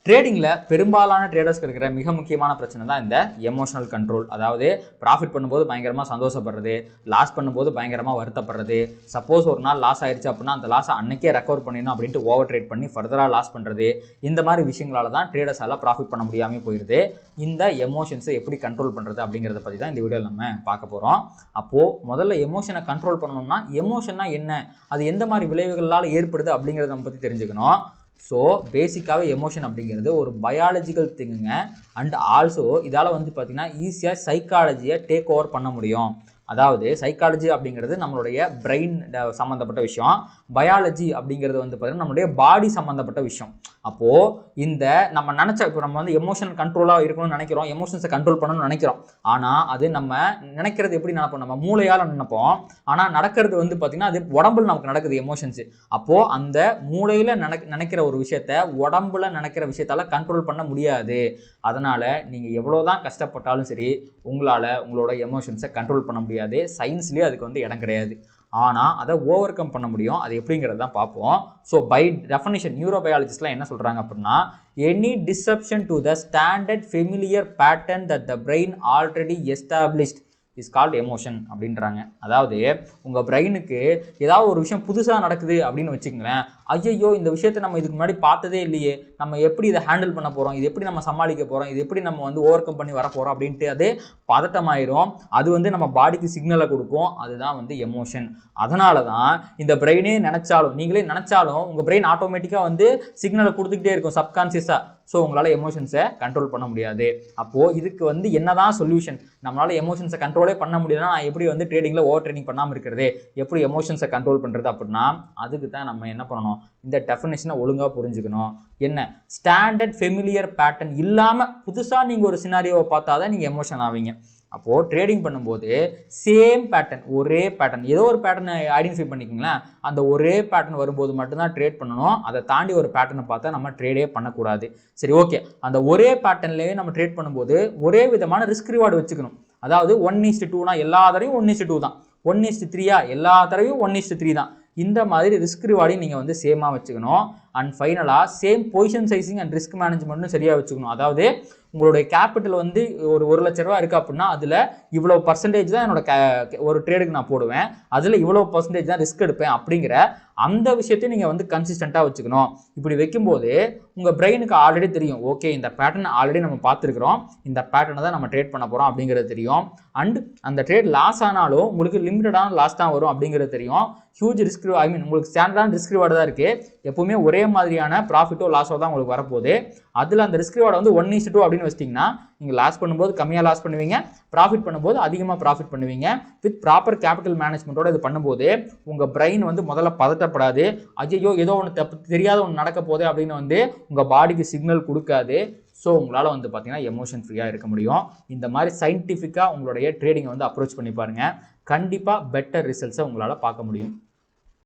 ட்ரேடிங்கில் பெரும்பாலான ட்ரேடர்ஸ்க்கு இருக்கிற மிக முக்கியமான பிரச்சனை தான் இந்த எமோஷனல் கண்ட்ரோல். அதாவது ப்ராஃபிட் பண்ணும்போது பயங்கரமாக சந்தோஷப்படுறது, லாஸ் பண்ணும்போது பயங்கரமாக வருத்தப்படுறது, சப்போஸ் ஒரு நாள் லாஸ் ஆயிடுச்சு அப்படின்னா அந்த லாஸை அன்னைக்கே ரெக்கவர் பண்ணிடணும் அப்படின்ட்டு ஓவர் ட்ரேட் பண்ணி ஃபர்தராக லாஸ் பண்ணுறது, இந்த மாதிரி விஷயங்களால தான் ட்ரேடர்ஸால் ப்ராஃபிட் பண்ண முடியாமல் போயிடுது. இந்த எமோஷன்ஸை எப்படி கண்ட்ரோல் பண்ணுறது அப்படிங்கிறத பற்றி தான் இந்த வீடியோவில் நம்ம பார்க்க போகிறோம். அப்போது முதல்ல எமோஷனை கண்ட்ரோல் பண்ணணும்னா எமோஷன்னா என்ன, அது எந்த மாதிரி விளைவுகளால் ஏற்படுது அப்படிங்கிறத நம்ம பற்றி தெரிஞ்சுக்கணும். ஸோ பேசிக்காகவே எமோஷன் அப்படிங்கிறது ஒரு பயாலஜிக்கல் திங்குங்க. அண்ட் ஆல்சோ இதால் வந்து பார்த்திங்கன்னா ஈஸியாக சைக்காலஜியை டேக் ஓவர் பண்ண முடியும். அதாவது சைக்காலஜி அப்படிங்கிறது நம்மளுடைய பிரெயின் சம்மந்தப்பட்ட விஷயம், பயாலஜி அப்படிங்கிறது வந்து பார்த்திங்கன்னா நம்மளுடைய பாடி சம்மந்தப்பட்ட விஷயம். அப்போது இந்த நம்ம நினச்ச இப்போ நம்ம வந்து எமோஷன் கண்ட்ரோலாக இருக்கணும்னு நினைக்கிறோம், எமோஷன்ஸை கண்ட்ரோல் பண்ணணும்னு நினைக்கிறோம். ஆனால் அது நம்ம நினைக்கிறது எப்படி நினைப்போம், நம்ம மூளையால் நினைப்போம். ஆனால் நடக்கிறது வந்து பார்த்திங்கன்னா அது உடம்புல நமக்கு நடக்குது எமோஷன்ஸு. அப்போது அந்த மூளையில் நினைக்கிற ஒரு விஷயத்த உடம்புல நினைக்கிற விஷயத்தால் கண்ட்ரோல் பண்ண முடியாது. அதனால் நீங்கள் எவ்வளோ தான் கஷ்டப்பட்டாலும் சரி உங்களால் உங்களோட எமோஷன்ஸை கண்ட்ரோல் பண்ண முடியாது. சயின்ஸ்லேயே அதுக்கு வந்து இடம் கிடையாது. ஆனால் அதை ஓவர் கம் பண்ண முடியும். அது எப்படிங்கிறது தான் பார்ப்போம். ஸோ பை டெஃபனிஷன் நியூரோபயாலஜிஸ்ட்லாம் என்ன சொல்கிறாங்க அப்படின்னா, any disruption to the standard familiar pattern that the brain already established is called emotion அப்படின்றாங்க. அதாவது உங்கள் பிரெயினுக்கு ஏதாவது ஒரு விஷயம் புதுசாக நடக்குது அப்படின்னு வச்சுக்கங்களேன், ஐயோ இந்த விஷயத்தை நம்ம இதுக்கு முன்னாடி பார்த்ததே இல்லையே, நம்ம எப்படி இதை ஹேண்டில் பண்ண போகிறோம், இது எப்படி நம்ம சமாளிக்க போகிறோம், இது எப்படி நம்ம வந்து ஓவர் கம் பண்ணி வர போகிறோம் அப்படின்ட்டு அது பதட்டமாயிரும். அது வந்து நம்ம பாடிக்கு சிக்னலை கொடுக்கும். அதுதான் வந்து எமோஷன். அதனால தான் இந்த பிரெயினே நினச்சாலும், நீங்களே நினச்சாலும் உங்கள் பிரெயின் ஆட்டோமேட்டிக்காக வந்து சிக்னலை கொடுத்துக்கிட்டே இருக்கும் சப்கான்சியஸாக. ஸோ உங்களால் எமோஷன்ஸை கண்ட்ரோல் பண்ண முடியாது. அப்போது இதுக்கு வந்து என்னதான் சொல்யூஷன், நம்மளால் எமோஷன்ஸை கண்ட்ரோலே பண்ண முடியலன்னா நான் எப்படி வந்து ட்ரேடிங்கில் ஓவர் ட்ரேடிங் பண்ணாமல் இருக்கிறது, எப்படி எமோஷன்ஸை கண்ட்ரோல் பண்ணுறது அப்படின்னா, அதுக்கு தான் நம்ம என்ன பண்ணணும், இந்த டெஃபினேஷனை ஒழுங்காக புரிஞ்சுக்கணும். என்ன ஸ்டாண்டர்ட் ஃபெமிலியர் பேட்டர்ன் இல்லாமல் புதுசாக நீங்கள் ஒரு சினாரியோவை பார்த்தா தான் நீங்கள் எமோஷன் ஆவீங்க. அப்போது ட்ரேடிங் பண்ணும்போது சேம் பேட்டர்ன், ஒரே பேட்டர்ன், ஏதோ ஒரு பேட்டர்னை ஐடென்டிஃபை பண்ணிக்கங்களேன். அந்த ஒரே பேட்டர்ன் வரும்போது மட்டும்தான் ட்ரேட் பண்ணணும். அதை தாண்டி ஒரு பேட்டர்னை பார்த்தா நம்ம ட்ரேடே பண்ணக்கூடாது. சரி, ஓகே. அந்த ஒரே பேட்டர்ன்லேயே நம்ம ட்ரேட் பண்ணும்போது ஒரே விதமான ரிஸ்க் ரிவார்டு வச்சுக்கணும். அதாவது 1:2னா எல்லா தடவையும் 1:2 தான், 1:3 எல்லா தடவையும் 1:3 தான். இந்த மாதிரி ரிஸ்க் ரிவார்டையும் நீங்கள் வந்து சேமாக வச்சுக்கணும். அண்ட் ஃபைனலாக same position sizing and risk மேனேஜ்மெண்ட்டும் சரியாக வச்சுக்கணும். அதாவது உங்களுடைய கேபிட்டல் வந்து ஒரு 1 லட்ச ரூபா இருக்குது அப்படின்னா அதில் இவ்வளோ பர்சன்டேஜ் தான் என்னோட ஒரு ட்ரேடுக்கு நான் போடுவேன், அதில் இவ்வளோ பர்சன்டேஜ் தான் ரிஸ்க் எடுப்பேன் அப்படிங்கிற அந்த விஷயத்தையும் நீங்கள் வந்து கன்சிஸ்டண்ட்டாக வச்சுக்கணும். இப்படி வைக்கும்போது உங்கள் பிரெயினுக்கு ஆல்ரெடி தெரியும், ஓகே இந்த பேட்டர்ன் ஆல்ரெடி நம்ம பார்த்துருக்குறோம், இந்த பேட்டர்னை தான் நம்ம ட்ரேட் பண்ண போகிறோம் அப்படிங்கிறது தெரியும். அண்ட் அந்த ட்ரேட் லாஸ் ஆனாலும் உங்களுக்கு லிமிட்டடான லாஸ் தான் வரும் அப்படிங்கிறது தெரியும். ஹியூஜ் ரிஸ்க், உங்களுக்கு ஸ்டாண்டர்டான ரிஸ்க் ரிவார்டு தான் இருக்குது. எப்பவுமே ஒரே மாதிரியான ப்ராஃபிட்டோ லாஸோ தான் உங்களுக்கு வரப்போகுது. அதில் அந்த ரிஸ்க் ரிவார்டை வந்து 1:2 அப்படின்னு வச்சிட்டிங்கன்னா நீங்கள் லாஸ் பண்ணும்போது கம்மியாக லாஸ் பண்ணுவீங்க, ப்ராஃபிட் பண்ணும்போது அதிகமாக ப்ராஃபிட் பண்ணுவீங்க. வித் ப்ராப்பர் கேபிட்டல் மேனேஜ்மெண்ட்டோட இது பண்ணும்போது உங்கள் பிரெயின் வந்து முதல்ல பதட்டப்படாது. ஐயோ ஏதோ ஒன்று தெரியாத ஒன்று நடக்க போகுது அப்படின்னு வந்து உங்கள் பாடிக்கு சிக்னல் கொடுக்காது. ஸோ உங்களால் வந்து பார்த்தீங்கன்னா எமோஷன் ஃப்ரீயாக இருக்க முடியும். இந்த மாதிரி சயின்டிஃபிக்காக உங்களுடைய ட்ரேடிங்கை வந்து அப்ரோச் பண்ணி பாருங்கள். கண்டிப்பாக பெட்டர் ரிசல்ட்ஸை உங்களால் பார்க்க முடியும்.